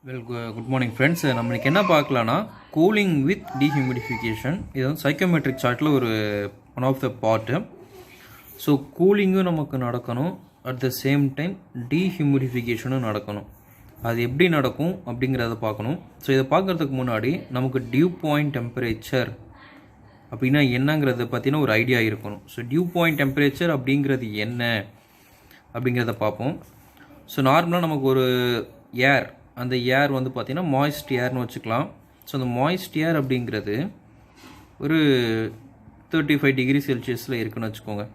Good morning friends. நம்மளுக்கு என்ன பார்க்கலான்னா cooling with டீஹியூமிடிஃபிகேஷன். இது வந்து சைக்கோமெட்ரிக் சார்ட்டில் ஒரு one of the part. So கூலிங்கும் நமக்கு நடக்கணும், அட் த சேம் டைம் டீஹியூமிடிஃபிகேஷனும் நடக்கணும். அது எப்படி நடக்கும் அப்படிங்கிறத பார்க்கணும். ஸோ இதை பார்க்குறதுக்கு முன்னாடி நமக்கு டியூ பாயிண்ட் டெம்பரேச்சர் அப்படின்னா என்னங்கிறத பற்றின ஒரு ஐடியா இருக்கணும். ஸோ டியூ பாயிண்ட் டெம்பரேச்சர் அப்படிங்கிறது என்ன அப்படிங்கிறத பார்ப்போம். ஸோ நார்மலாக நமக்கு ஒரு ஏர், அந்த ஏர் வந்து பார்த்திங்கன்னா மாய்ஸ்ட் ஏர்னு வச்சுக்கலாம். ஸோ அந்த மாய்ஸ்ட் ஏர் அப்படிங்கிறது ஒரு 35 டிகிரி செல்சியஸில் இருக்குன்னு வச்சுக்கோங்க.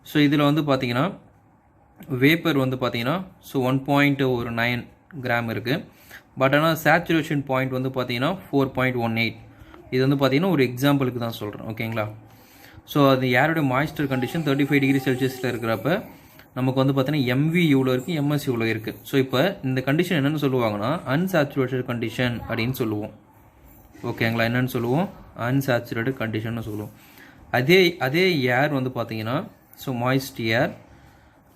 ஸோ இதில் வந்து பார்த்திங்கன்னா வேப்பர் வந்து பார்த்திங்கன்னா 1.9 கிராம் இருக்குது. பட் ஆனால் சேச்சுரேஷன் பாயிண்ட் வந்து பார்த்திங்கன்னா 4.18. இது வந்து பார்த்திங்கன்னா ஒரு எக்ஸாம்பிளுக்கு தான் சொல்கிறேன், ஓகேங்களா. ஸோ அது ஏரோட மாய்ஸ்டர் கண்டிஷன் 35 டிகிரி செல்சியஸில் இருக்கிறப்ப நமக்கு வந்து பார்த்தீங்கன்னா எம்வி இவ்வளோ இருக்குது, எம்எஸ் இவ்வளோ இருக்குது. ஸோ இப்போ இந்த கண்டிஷன் என்னென்னு சொல்லுவாங்கன்னா அன்சாச்சுரேட்டட் கண்டிஷன் அப்படின்னு சொல்லுவோம், ஓகேங்களா. என்னென்னு சொல்லுவோம்? அன்சாச்சுரேட்டட் கண்டிஷன் சொல்லுவோம். அதே ஏர் வந்து பார்த்தீங்கன்னா ஸோ மாய்ஸ்ட் ஏர்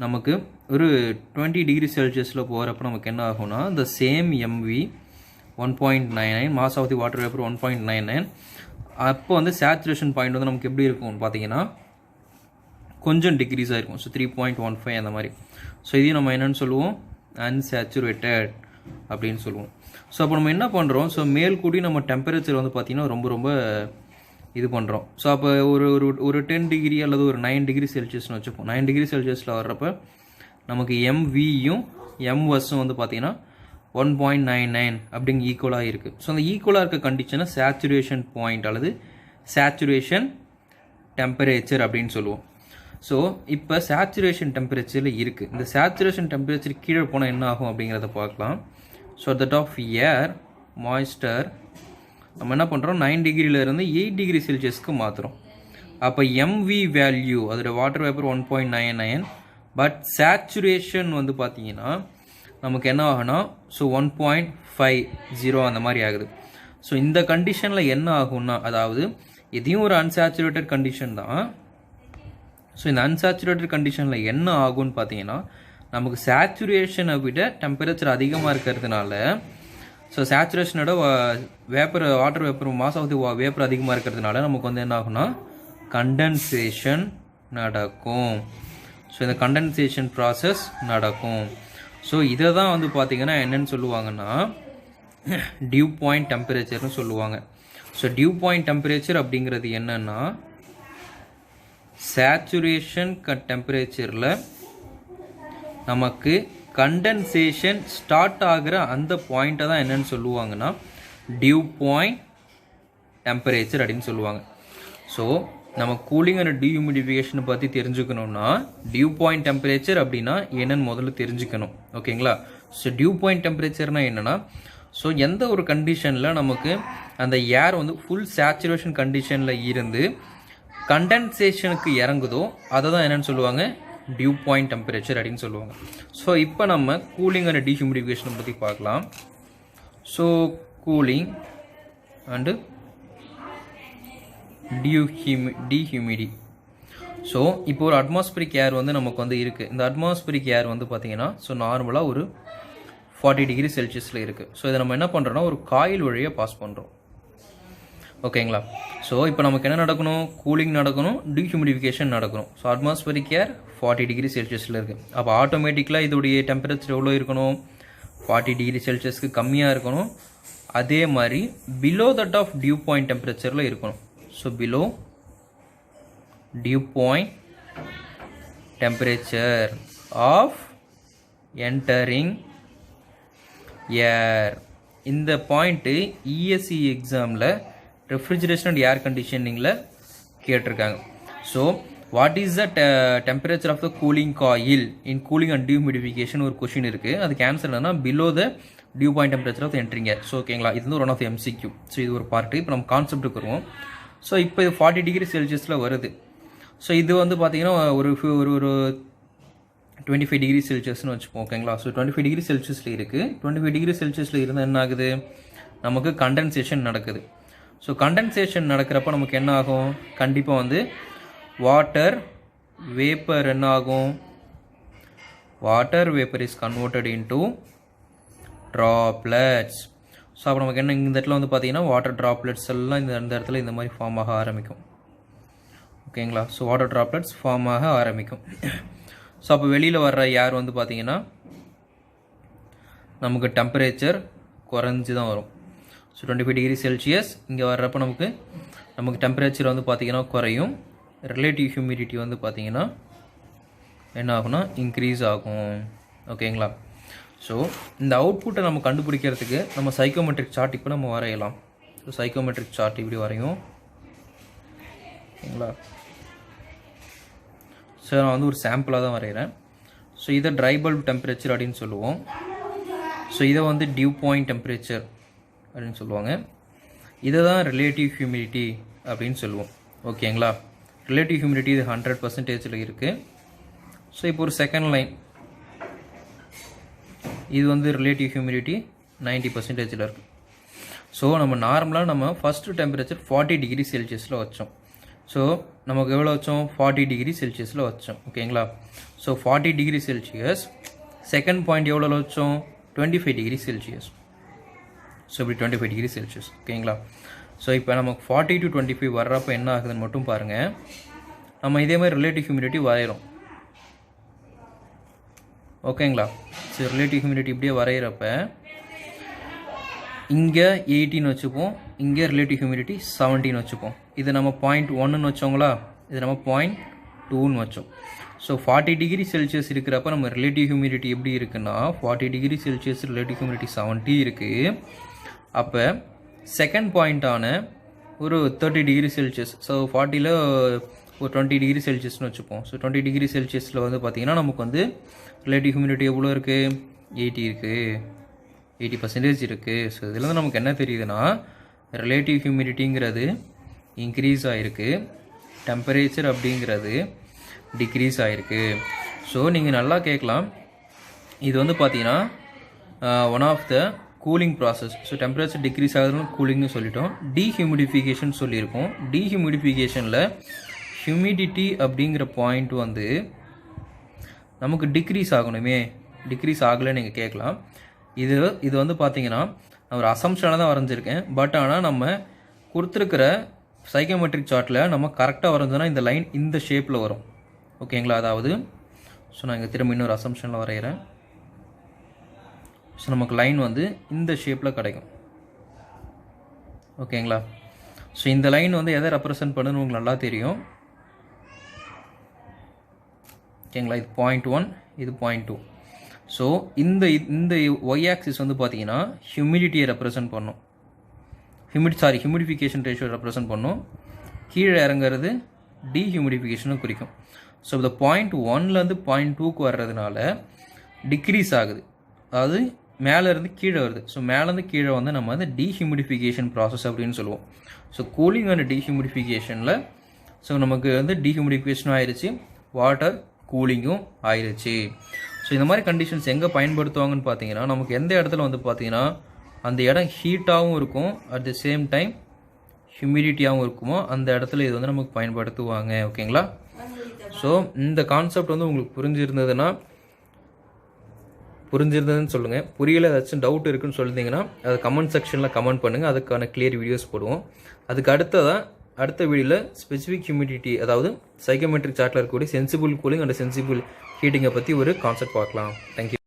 நமக்கு ஒரு 20 டிகிரி செல்சியஸில் போகிறப்ப நமக்கு என்ன ஆகும்னா இந்த same MV 1.99, mass of the water vapour 1.99. அப்போ வந்து சேச்சுரேஷன் பாயிண்ட் வந்து நமக்கு எப்படி இருக்கும்னு பார்த்தீங்கன்னா கொஞ்சம் டிக்ரீஸாக இருக்கும். ஸோ 3.15 அந்த மாதிரி. ஸோ இதையும் நம்ம என்னென்னு சொல்லுவோம்? அன்சேச்சுரேட்டட் அப்படின்னு சொல்லுவோம். ஸோ அப்போ நம்ம என்ன பண்ணுறோம்? ஸோ மேல் கூடி நம்ம டெம்பரேச்சர் வந்து பார்த்திங்கன்னா ரொம்ப இது பண்ணுறோம். ஸோ அப்போ ஒரு 10 டிகிரி அல்லது ஒரு 9 டிகிரி செல்சியஸ்னு வச்சுப்போம். 9 டிகிரி செல்சியஸில் வர்றப்போ நமக்கு எம்வியும் எம்எஸும் வந்து பார்த்திங்கன்னா 1.99 அப்படிங்க ஈக்குவலாக இருக்குது. ஸோ அந்த ஈக்குவலாக இருக்க கண்டிஷனை சேச்சுரேஷன் பாயிண்ட் அல்லது சேச்சுரேஷன் டெம்பரேச்சர் அப்படின்னு சொல்லுவோம். ஸோ இப்போ சேச்சுரேஷன் டெம்பரேச்சரில் இருக்குது. இந்த சேச்சுரேஷன் டெம்பரேச்சர் கீழே போனால் என்ன ஆகும் அப்படிங்கிறத பார்க்கலாம். So that of air moisture நம்ம என்ன பண்ணுறோம்? 9 டிகிரியிலேருந்து 8 டிகிரி செல்சியஸ்க்கு மாற்றுறோம். அப்போ எம்வி வேல்யூ அதோட வாட்டர் வேப்பர் 1.99, பட் சேச்சுரேஷன் வந்து பார்த்தீங்கன்னா நமக்கு என்ன ஆகுனா ஸோ 1.50 அந்த மாதிரி ஆகுது. ஸோ இந்த கண்டிஷனில் என்ன ஆகும்னா, அதாவது இதையும் ஒரு அன்சாச்சுரேட்டட் கண்டிஷன் தான். ஸோ இந்த அன்சாச்சுரேட்டட் கண்டிஷனில் என்ன ஆகும்னு பார்த்தீங்கன்னா நமக்கு சேச்சுரேஷனை விட டெம்பரேச்சர் அதிகமாக இருக்கிறதுனால, ஸோ சேச்சுரேஷனோட vapour water vapour mass of the vapour அதிகமாக இருக்கிறதுனால நமக்கு வந்து என்ன ஆகும்னா கண்டென்சேஷன் நடக்கும். ஸோ இந்த கண்டென்சேஷன் ப்ராசஸ் நடக்கும். ஸோ இதை தான் வந்து பார்த்திங்கன்னா என்னென்னு சொல்லுவாங்கன்னா டியூ பாயிண்ட் டெம்பரேச்சர்னு சொல்லுவாங்க. ஸோ டியூ பாயிண்ட் டெம்பரேச்சர் அப்படிங்கிறது என்னென்னா சேச்சுரேஷன் டெம்பரேச்சரில் நமக்கு கண்டென்சேஷன் ஸ்டார்ட் ஆகிற அந்த பாயிண்ட்டை தான் என்னென்னு சொல்லுவாங்கன்னா டியூ பாயிண்ட் டெம்பரேச்சர் அப்படின்னு சொல்லுவாங்க. ஸோ நம்ம கூலிங் அண்ட் டீஹியூமிடிஃபிகேஷனை பற்றி தெரிஞ்சுக்கணுன்னா டியூ பாயிண்ட் டெம்பரேச்சர் அப்படின்னா என்னென்னு முதல்ல தெரிஞ்சுக்கணும், ஓகேங்களா. ஸோ டியூ பாயிண்ட் டெம்பரேச்சர்னால் என்னென்னா, ஸோ எந்த ஒரு கண்டிஷனில் நமக்கு அந்த ஏர் வந்து ஃபுல் சேச்சுரேஷன் கண்டிஷனில் இருந்து கண்டென்சேஷனுக்கு இறங்குதோ அதை தான் என்னென்னு சொல்லுவாங்க டியூ பாயிண்ட் டெம்பரேச்சர் அப்படின்னு சொல்லுவாங்க. ஸோ இப்போ நம்ம கூலிங் அண்ட் டீஹியூமிடிஃபிகேஷனை பற்றி பார்க்கலாம். ஸோ கூலிங் அண்டு டீஹியூமிடி. ஸோ இப்போ ஒரு அட்மாஸ்பியரிக் ஏர் வந்து நமக்கு வந்து இருக்குது. இந்த அட்மாஸ்பியரிக் ஏர் வந்து பார்த்திங்கன்னா ஸோ நார்மலாக ஒரு 40 டிகிரி செல்சியஸில் இருக்குது. ஸோ இதை நம்ம என்ன பண்ணுறோன்னா ஒரு காயில் வழியாக பாஸ் பண்ணுறோம், ஓகேங்களா. ஸோ இப்போ நமக்கு என்ன நடக்கணும்? கூலிங் நடக்கணும், டீஹியூமிடிஃபிகேஷன் நடக்கணும். ஸோ அட்மாஸ்பியரிக் ஏர் 40 டிகிரி செல்சியஸில் இருக்குது. அப்போ ஆட்டோமேட்டிக்கலாக இதோடைய டெம்பரேச்சர் எவ்வளோ இருக்கணும்? 40 டிகிரி செல்சியஸ்க்கு கம்மியாக இருக்கணும். அதே மாதிரி below that of dew point டெம்பரேச்சரில் இருக்கணும். So below dew point temperature of entering air. இந்த பாயிண்ட்டு இஎஸ்சி எக்ஸாமில் ரெஃப்ரிஜரேஷன் அண்ட் ஏர் கண்டிஷனிங்கில் கேட்டிருக்காங்க. So what is the temperature of the cooling coil in cooling and dehumidification ஒரு question இருக்குது. அதுக்கு answer என்னன்னா below the dew point temperature of entering air. So ஓகேங்களா, இது வந்து ஒன் ஆஃப் எம்சிக்யூ. ஸோ இது ஒரு பார்ட்டு. இப்போ நம்ம கான்செப்ட்டுக்கு வருவோம். ஸோ இப்போ இது 40 டிகிரி செல்சியஸில் வருது. ஸோ இது வந்து பார்த்தீங்கன்னா ஒரு 25 டிகிரி செல்சியஸ்னு வச்சுப்போம், ஓகேங்களா. ஸோ 25 டிகிரி செல்சியஸில் இருக்குது. 25 டிகிரி செல்சியஸில் இருந்தால் என்ன ஆகுது? நமக்கு கண்டென்சேஷன் நடக்குது. ஸோ கண்டென்சேஷன் நடக்கிறப்ப நமக்கு என்ன ஆகும்? கண்டிப்பாக வந்து வாட்டர் வேப்பர் என்ன ஆகும்? Water vapor is converted into droplets. So அப்போ நமக்கு என்ன இந்த இடத்துல வந்து பார்த்தீங்கன்னா வாட்டர் ட்ராப்லெட்ஸ் எல்லாம் இந்த இடத்துல இந்த மாதிரி ஃபார்ம் ஆக ஆரம்பிக்கும். ஓகேங்களா? ஸோ வாட்டர் ட்ராப்லெட்ஸ் ஃபார்ம் ஆக ஆரம்பிக்கும். ஸோ அப்போ வெளியில் வர்ற ஏர் வந்து பார்த்தீங்கன்னா நமக்கு டெம்பரேச்சர் குறைஞ்சி தான் வரும். ஸோ 25 டிகிரி செல்சியஸ் இங்கே வர்றப்போ நமக்கு டெம்பரேச்சர் வந்து பார்த்திங்கன்னா குறையும். ரிலேட்டிவ் ஹியூமிடிட்டி வந்து பார்த்திங்கன்னா என்ன ஆகும்னா இன்க்ரீஸ் ஆகும். ஓகேங்களா? ஸோ இந்த அவுட்புட்டை நம்ம கண்டுபிடிக்கிறதுக்கு நம்ம சைக்கோமெட்ரிக் சார்ட் இப்போ நம்ம வரையலாம். ஸோ சைக்கோமெட்ரிக் சார்ட் இப்படி வரையும். ஓகேங்களா? ஸோ நான் வந்து ஒரு சாம்பிளாக தான் வரைகிறேன். ஸோ இதை ட்ரை பல்ப் டெம்பரேச்சர் அப்படின்னு சொல்லுவோம். ஸோ இதை வந்து டியூ பாயிண்ட் டெம்பரேச்சர் அப்படின்னு சொல்லுவாங்க. இதை தான் ரிலேட்டிவ் ஹியூமிடிட்டி அப்படின்னு சொல்லுவோம். ஓகேங்களா? ரிலேட்டிவ் ஹியூமிடிட்டி இது 100% இருக்குது. ஸோ இப்போ ஒரு செகண்ட் லைன் இது வந்து ரிலேட்டிவ் ஹியூமிடிட்டி 90% இருக்குது. ஸோ நம்ம நார்மலாக நம்ம ஃபஸ்ட்டு டெம்பரேச்சர் 40 டிகிரி செல்சியஸில் வச்சோம். ஸோ நமக்கு எவ்வளோ வச்சோம்? 40 டிகிரி செல்சியஸில் வச்சோம். ஓகேங்களா? So 40 degree Celsius. Second point எவ்வளோ வச்சோம்? 25 டிகிரி செல்சியஸ். ஸோ இப்படி 25 டிகிரி செல்சியஸ். ஓகேங்களா? ஸோ இப்போ நமக்கு 40 to 25 வர்றப்போ என்ன ஆகுதுன்னு மட்டும் பாருங்கள். நம்ம இதே மாதிரி ரிலேட்டிவ் ஹியூமிடிட்டி வரைகிறோம். ஓகேங்களா? ஸோ ரிலேட்டிவ் ஹியூமிடிட்டி இப்படியே வரைகிறப்ப இங்கே 18 வச்சுப்போம், இங்கே ரிலேட்டிவ் ஹியூமிடிட்டி 17 வச்சுப்போம். இது நம்ம 0.1ன்னு வச்சோங்களா, இது நம்ம 0.2ன்னு வச்சோம். ஸோ 40 டிகிரி செல்சியஸ் இருக்கிறப்ப நம்ம ரிலேட்டிவ் ஹியூமிடிட்டி எப்படி இருக்குன்னா 40 டிகிரி செல்சியஸ் ரிலேட்டிவ் ஹியூமிடிட்டி 70 இருக்குது. அப்போ செகண்ட் பாயிண்ட்டான ஒரு 30 டிகிரி செல்சியஸ், ஸோ 40ல் ஒரு 20 டிகிரி செல்சியஸ்னு வச்சுப்போம். ஸோ 20 டிகிரி செல்சியஸில் வந்து பார்த்திங்கன்னா நமக்கு வந்து ரிலேட்டிவ் ஹியூமிடிட்டி எவ்வளோ இருக்குது? 80 இருக்குது, 80% இருக்குது. ஸோ இதில் நமக்கு என்ன தெரியுதுன்னா ரிலேட்டிவ் ஹியூமிடிட்டிங்கிறது இன்க்ரீஸ் ஆகிருக்கு, டெம்பரேச்சர் அப்படிங்கிறது டிக்ரீஸ் ஆகிருக்கு. ஸோ நீங்கள் நல்லா கேட்கலாம், இது வந்து பார்த்தீங்கன்னா one of the cooling process. So temperature decrease ஆகுதுன்னு கூலிங்னு சொல்லிட்டோம். டீஹியூமிடிஃபிகேஷன் சொல்லியிருக்கோம். டீஹியூமிடிஃபிகேஷனில் ஹியூமிடிட்டி அப்படிங்கிற பாயிண்ட் வந்து நமக்கு டிக்ரீஸ் ஆகணுமே, டிக்ரீஸ் ஆகலைன்னு நீங்கள் கேட்கலாம். இது வந்து பார்த்தீங்கன்னா நான் ஒரு அசம்ஷனாக தான் வரைஞ்சிருக்கேன். பட் ஆனால் நம்ம கொடுத்துருக்கிற சைக்கோமெட்ரிக் சார்ட்டில் நம்ம கரெக்டாக வரைஞ்சோன்னா இந்த லைன் இந்த ஷேப்பில் வரும். ஓகேங்களா? அதாவது ஸோ நான் இங்கே திரும்ப இன்னொரு அசம்ஷனில் வரைகிறேன். ஸோ நமக்கு லைன் வந்து இந்த ஷேப்பில் கிடைக்கும். ஓகேங்களா? ஸோ இந்த லைன் வந்து எதை ரெப்ரசன்ட் பண்ணுன்னு உங்களுக்கு நல்லா தெரியும். ஓகேங்களா? இது 0.1, இது 0.2. ஸோ இந்த ஒய் ஆக்சிஸ் வந்து பார்த்தீங்கன்னா ஹியூமிடிட்டியை ரெப்ரசன்ட் பண்ணும். ஹியூமிடிஃபிகேஷன் ரேஷியோ ரெப்ரசன்ட் பண்ணும். கீழே இறங்குறது டீஹியூமிடிஃபிகேஷனும் குறிக்கும். ஸோ இந்த 0.1லேருந்து 0.2க்கு வர்றதுனால டிக்ரீஸ் ஆகுது, அதாவது மேலேருந்து கீழே வருது. ஸோ மேலேருந்து கீழே வந்து நம்ம வந்து டீஹியூமிடிஃபிகேஷன் ப்ராசஸ் அப்படின்னு சொல்லுவோம். ஸோ கூலிங் அண்ட் டீஹியூமிடிஃபிகேஷனில் ஸோ நமக்கு வந்து டீஹியூமிடிஃபிகேஷனும் ஆயிடுச்சு, வாட்டர் கூலிங்கும் ஆயிடுச்சு. ஸோ இந்த மாதிரி கண்டிஷன்ஸ் எங்கே பயன்படுத்துவாங்கன்னு பார்த்தீங்கன்னா நமக்கு எந்த இடத்துல வந்து பார்த்தீங்கன்னா அந்த இடம் ஹீட்டாகவும் இருக்கும், அட் த சேம் டைம் ஹியூமிடிட்டியாகவும் இருக்குமோ அந்த இடத்துல இது வந்து நமக்கு பயன்படுத்துவாங்க. ஓகேங்களா? ஸோ இந்த கான்செப்ட் வந்து உங்களுக்கு புரிஞ்சிருந்ததுன்னு சொல்லுங்கள். புரியல, ஏதாச்சும் டவுட் இருக்குன்னு சொல்லியிருந்தீங்கன்னா அது கமெண்ட் செக்ஷனில் கமெண்ட் பண்ணுங்கள். அதுக்கான கிளியர் வீடியோஸ் போடுவோம். அதுக்கு அடுத்த வீடியோவில் ஸ்பெசிஃபிக் ஹியூமிடிட்டி, அதாவது சைக்கோமெட்ரிக் சார்ட்டில் இருக்கக்கூடிய சென்சிபிள் கூலிங் அண்ட் சென்சிபிள் ஹீட்டிங்கை பற்றி ஒரு கான்செப்ட் பார்க்கலாம். தேங்க்யூ.